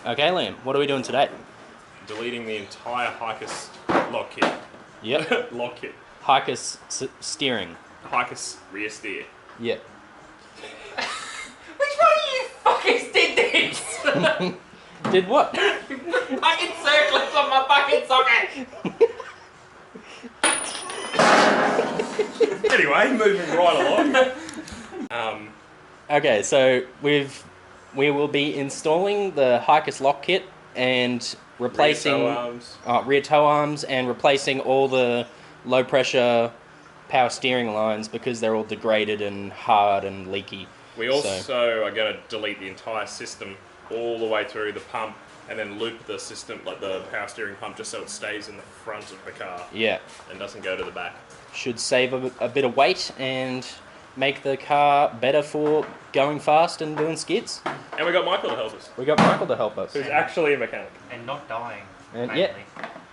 Okay, Liam, what are we doing today? Deleting the entire hicas lock kit. Yep. Lock kit. Hicas steering. Hicas rear steer. Yep. Which one of you fuckers did this? Did what? Fucking circlets on my fucking socket! Anyway, moving right along. Okay, so we will be installing the hicas lock kit and replacing rear toe arms and replacing all the low pressure power steering lines because they're all degraded and hard and leaky. We also are going to delete the entire system all the way through the pump and then loop the system, like the power steering pump, just so it stays in the front of the car. Yeah. And doesn't go to the back. Should save a bit of weight and make the car better for going fast and doing skids. And we got Michael to help us. We got Michael to help us. Who's actually a mechanic. And not dying. And mainly.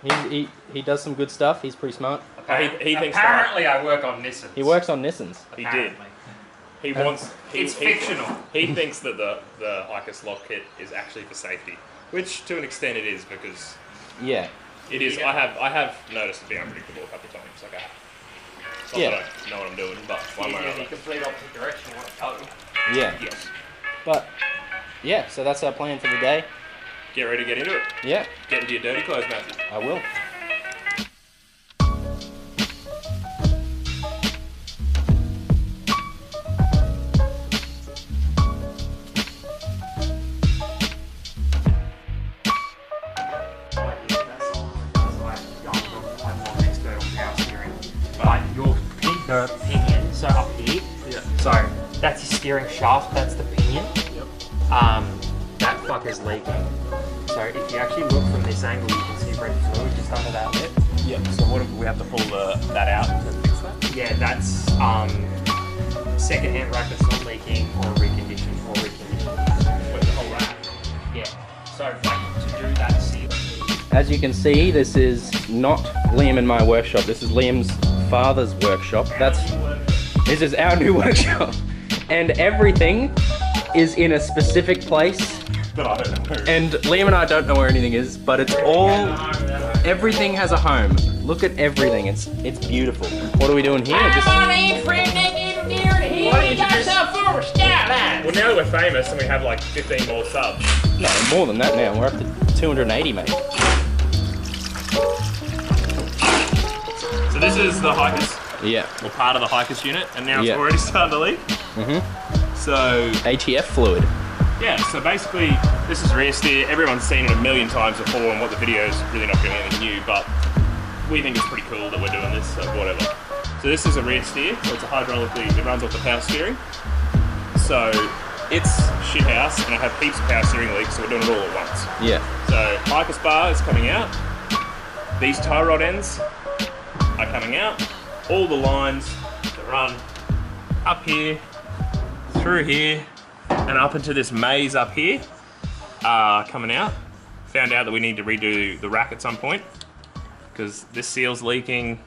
yeah, he does some good stuff. He's pretty smart. He thinks apparently I work on Nissans. He works on Nissans. He did. He wants. It's fictional. He thinks that the hicas lock kit is actually for safety, which to an extent it is because Yeah. it is. Yeah. I have noticed it being unpredictable a couple of times. Like I have. Not Yeah. that I know what I'm doing, but one way or In the another. complete opposite direction want to go. Yeah. Yes. But yeah, so that's our plan for the day. Get ready to get into it. Yeah, Get into your dirty clothes, Matthew. I will. The pinion, so up here. Yeah. So that's your steering shaft, that's the pinion. Yep. That fucker's leaking. So if you actually look from this angle, you can see red fluid just under that lip. Yep. So what if we have to pull that out to fix that? Yeah, that's second-hand rack that's not leaking or reconditioned or reconditioned. With the whole rack. Yeah. So like to do that seal. As you can see, this is not Liam and my workshop. This is Liam's father's workshop. This is our new workshop. And everything is in a specific place. But I don't know. And Liam and I don't know where anything is, but it's all, everything has a home. Look at everything, it's beautiful. What are we doing here? Just Well, now that we're famous and we have like 15 more subs. no, more than that now. We're up to 280, mate. So this is the hicas, Yeah. or part of the hicas unit, and now it's Yeah. already starting to leak. Mhm. So ATF fluid. yeah, so basically this is rear steer. Everyone's seen it a million times before, and what the video is really not doing anything new, but we think it's pretty cool that we're doing this, so whatever. So this is a rear steer, so it's a hydraulically, it runs off the power steering. So it's shit house, and I have heaps of power steering leaks, so we're doing it all at once. Yeah. So hicas bar is coming out. These tie rod ends are coming out. All the lines that run up here, through here, and up into this maze up here are coming out. Found out that we need to redo the rack at some point because this seal's leaking.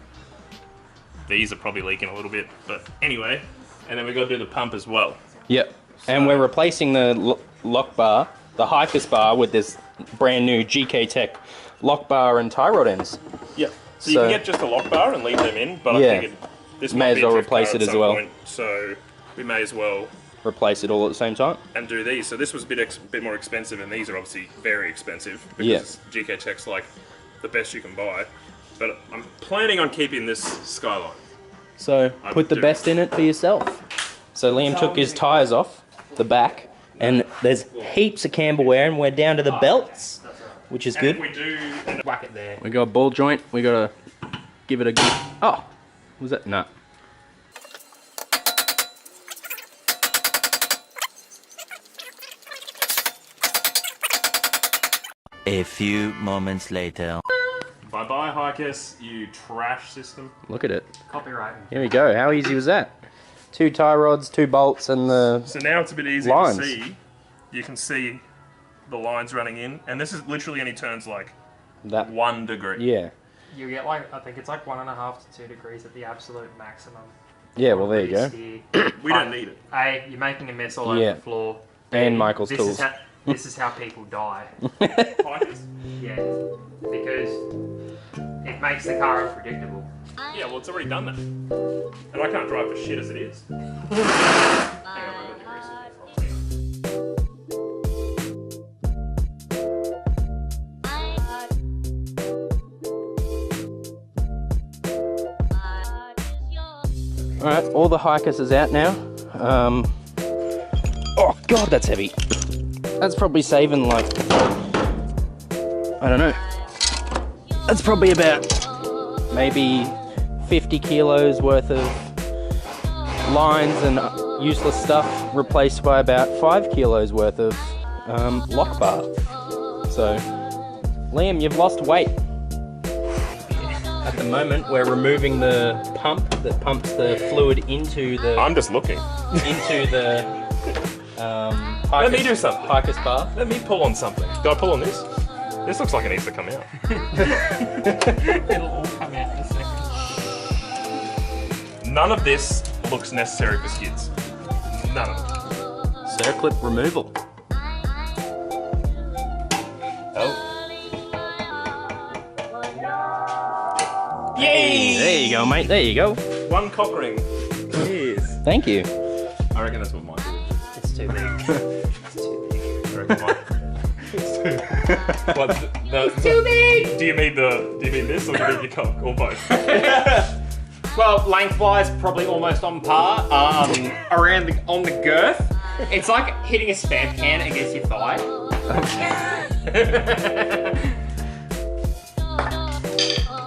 These are probably leaking a little bit, but anyway. And then we've got to do the pump as well. Yep. And we're replacing the lock bar, the hicas bar, with this brand new gktech lock bar and tie rod ends. Yep. So you can get just a lock bar and leave them in, but Yeah. I figured this May might as be a well drift replace car it at as some well. point, so we may as well Replace it all at the same time. and do these. So this was a bit more expensive, and these are obviously very expensive Yeah. because gktech's like the best you can buy. But I'm planning on keeping this Skyline. So I put the do. best in it for yourself. So Liam took his tyres off the back, and there's heaps of camber wear, and we're down to the belts, which is And good. if we do whack it there. We got a ball joint. We gotta give it a good. Oh, was that no? A few moments later. Bye bye hicas, you trash system. Look at it. Copyright. Here we go. How easy was that? 2 tie rods, 2 bolts, and the So now it's a bit easier lines. to see. You can see the lines running in, and this is literally only turns like that. 1 degree. Yeah. You get like, I think it's like 1.5 to 2 degrees at the absolute maximum. Yeah. Well, there you go. We don't need it. Hey, you're making a mess all over Yeah. the floor. And Michael's this tools. Is This is how people die. Hikers? Yeah, because it makes the car unpredictable. Yeah, well, it's already done that. And I can't drive for shit as it is. Hang on, I've got the grease. Alright, all the hikers is out now. Oh god, that's heavy. That's probably saving like, I don't know. That's probably about maybe 50 kilos worth of lines and useless stuff replaced by about 5 kilos worth of lockbar. So, Liam, you've lost weight. At the moment, we're removing the pump that pumps the fluid into the... I'm just looking. Into the... Let me do something. Hiker's bar. Let me pull on something. Do I pull on this? This looks like it needs to come out. It'll all come out in a second. None of this looks necessary for skids. None of it. Circlip removal. Oh. Yay! There you go, mate. There you go. One cock ring. Yes. Thank you. I reckon that's what mine is. It's too big. It's too big. I reckon mine. What, too big! Do you mean this or do you mean your cock? Or both? Well, lengthwise, probably almost on par. Around on the girth, it's like hitting a spam can against your thigh.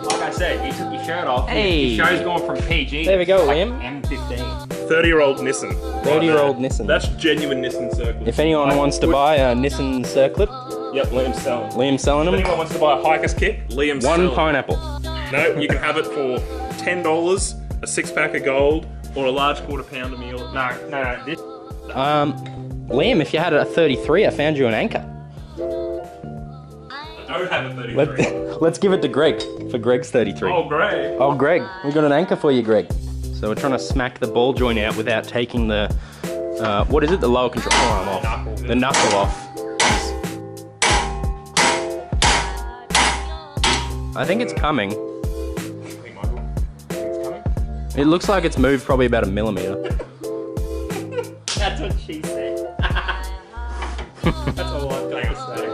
Like I said, you took your shirt off. Hey. Your show's gone from PG. There we go, to like Liam. M15. 30-year-old Nissan. 30-year-old Nissan. That's genuine Nissan Circle. If anyone wants to buy a Nissan Circlip, Yep, Liam's selling. Liam's selling If them. anyone wants to buy a hiker's kit, Liam's selling. One pineapple. No, you can have it for $10, a 6-pack of gold, or a large quarter-pounder meal. No. This. Liam, if you had a 33, I found you an anchor. I don't have a 33. Let's give it to Greg for Greg's 33. Oh, great. Oh, Greg, we got an anchor for you, Greg. So we're trying to smack the ball joint out without taking the, what is it? The lower control arm off. Knuckle. The knuckle off. I think it's coming. Hey, Michael. It's coming? It looks like it's moved probably about 1 millimeter. That's what she said. That's all I've got to say.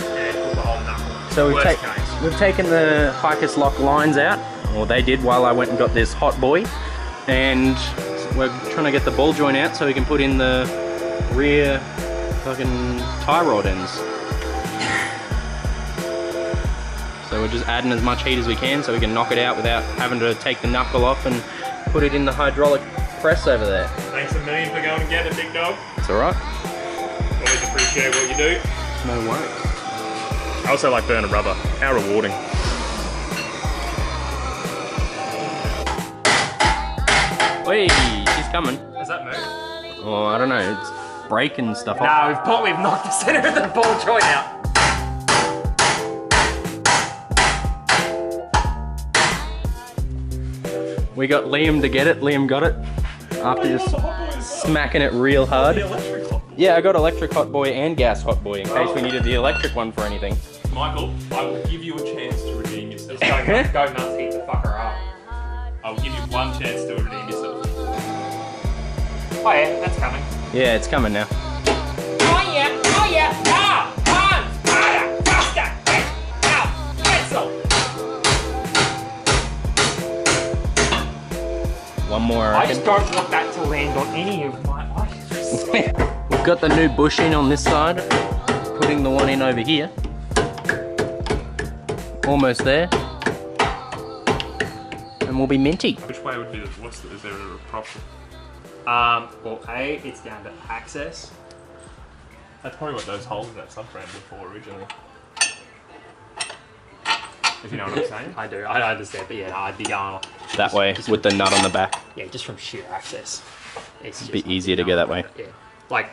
Yeah, pull the whole knuckle. So Worst case. we've taken the Hiker's lock lines out, or they did while I went and got this hot boy, and we're trying to get the ball joint out so we can put in the rear fucking tie rod ends. So we're just adding as much heat as we can so we can knock it out without having to take the knuckle off and put it in the hydraulic press over there. Thanks a million for going and getting it, big dog. It's alright. Always appreciate what you do. No worries. I also like burning rubber. How rewarding. Wait, she's coming. Has that moved? Oh, I don't know, it's breaking stuff off. No, we've knocked the center of the ball joint out. We got Liam to get it. Liam got it after just smacking it real hard. The electric hot boy. Yeah, I got electric hot boy and gas hot boy in case we needed the electric one for anything. Michael, I will give you a chance to redeem yourself. Go nuts, heat the fucker up. I will give you one chance to redeem yourself. Oh yeah, that's coming. Yeah, it's coming now. Oh yeah, ah, harder, faster, out, pencil. One more, I I reckon. just don't want that to land on any of my eyes. We've got the new bush in on this side. Putting the one in over here. Almost there. And we'll be minty. Which way would be the, is there a proper? Well, A, it's down to access. That's probably what those holes in that subframe were for originally. If you know what I'm saying. I do, I understand, but yeah, no, I'd be going That way, with the nut on the back. yeah, just from sheer access. It's just Bit easier to go that way. Yeah, like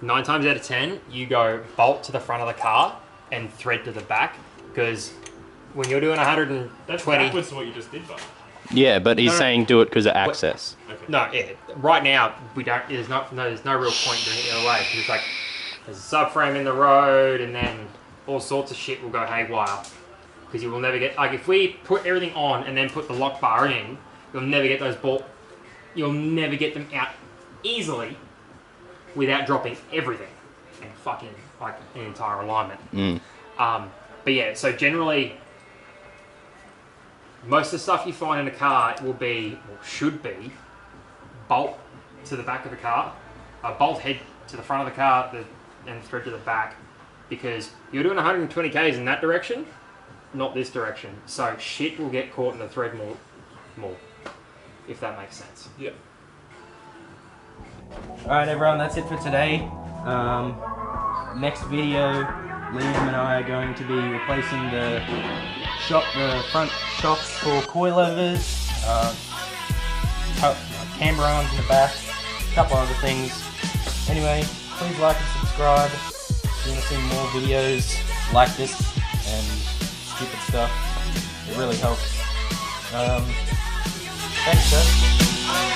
9 times out of 10, you go bolt to the front of the car and thread to the back, because when you're doing 120, That's backwards to what you just did, but. Yeah, but he's No, no. saying do it because of access. Okay. no, yeah, right now we don't. There's no real point doing it the other way, because it's like there's a subframe in the road, and then all sorts of shit will go haywire. Because you will never get, like if we put everything on and then put the lock bar in, you'll never get those you'll never get them out easily without dropping everything and fucking like an entire alignment. But yeah, so generally, most of the stuff you find in a car will be, or should be, bolt to the back of the car, a bolt head to the front of the car, and thread to the back, because you're doing 120 k's in that direction, not this direction. So shit will get caught in the thread more, if that makes sense. Yep. Alright everyone, that's it for today. Next video, Liam and I are going to be replacing the front shocks for coilovers, camber arms in the back, a couple other things. Anyway, please like and subscribe if you want to see more videos like this and stupid stuff. It really helps. Thanks guys.